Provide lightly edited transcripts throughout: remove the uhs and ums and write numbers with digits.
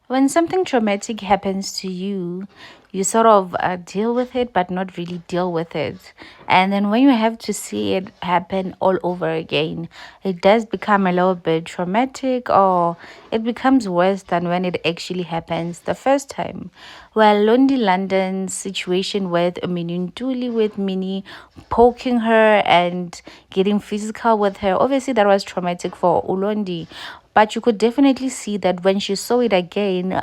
When something traumatic happens to you, you sort of deal with it, but not really deal with it. And then when you have to see it happen all over again, it does become a little bit traumatic, or it becomes worse than when it actually happens the first time. Well, Londie London's situation with Minnie poking her and getting physical with her, obviously that was traumatic for Ulondi. But you could definitely see that when she saw it again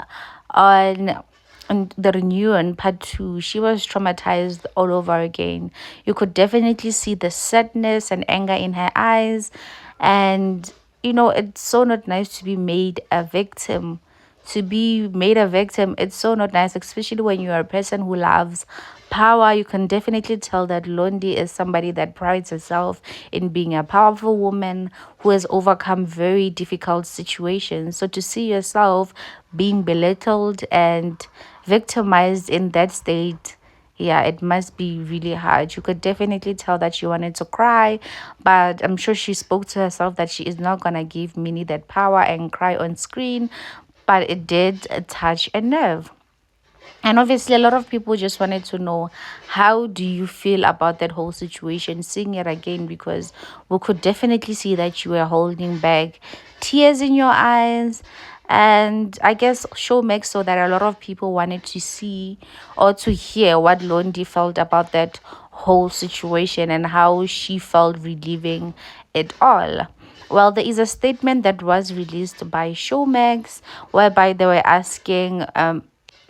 on the reunion part two, she was traumatized all over again. You could definitely see the sadness and anger in her eyes. And, it's so not nice to be made a victim. To be made a victim, it's so not nice, especially when you're a person who loves power. You can definitely tell that Londi is somebody that prides herself in being a powerful woman who has overcome very difficult situations. So to see yourself being belittled and victimized in that state, yeah, it must be really hard. You could definitely tell that she wanted to cry, but I'm sure she spoke to herself that she is not gonna give Minnie that power and cry on screen. But it did touch a nerve. And obviously, a lot of people just wanted to know, how do you feel about that whole situation, seeing it again? Because we could definitely see that you were holding back tears in your eyes. And I guess show makes so that a lot of people wanted to see or to hear what Londi felt about that whole situation and how she felt relieving it all. Well, there is a statement that was released by Showmax whereby they were asking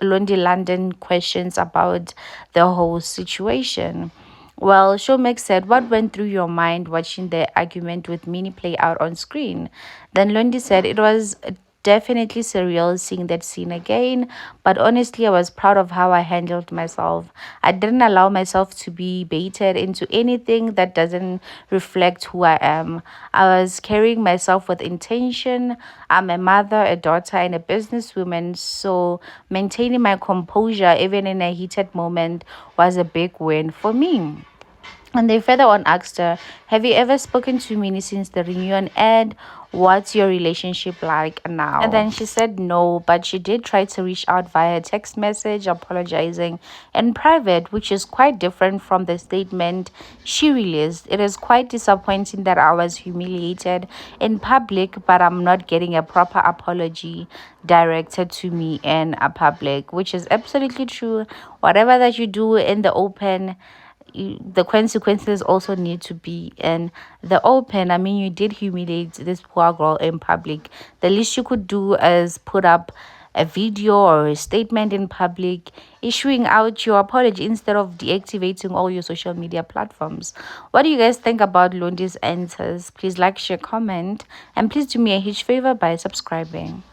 Londie London questions about the whole situation. Well, Showmax said, "What went through your mind watching the argument with Minnie play out on screen?" Then Lundi said, "It was definitely surreal seeing that scene again, but honestly, I was proud of how I handled myself. I didn't allow myself to be baited into anything that doesn't reflect who I am. I was carrying myself with intention. I'm a mother, a daughter, and a businesswoman, so maintaining my composure even in a heated moment was a big win for me." And they further on asked her, "Have you ever spoken to Minnie since the reunion? And what's your relationship like now?" And then she said no, but she did try to reach out via text message, apologizing in private, which is quite different from the statement she released. "It is quite disappointing that I was humiliated in public, but I'm not getting a proper apology directed to me in a public," which is absolutely true. Whatever that you do in the open, the consequences also need to be in the open. I mean, you did humiliate this poor girl in public. The least you could do is put up a video or a statement in public, issuing out your apology instead of deactivating all your social media platforms. What do you guys think about Lundi's answers? Please like, share, comment, and please do me a huge favor by subscribing.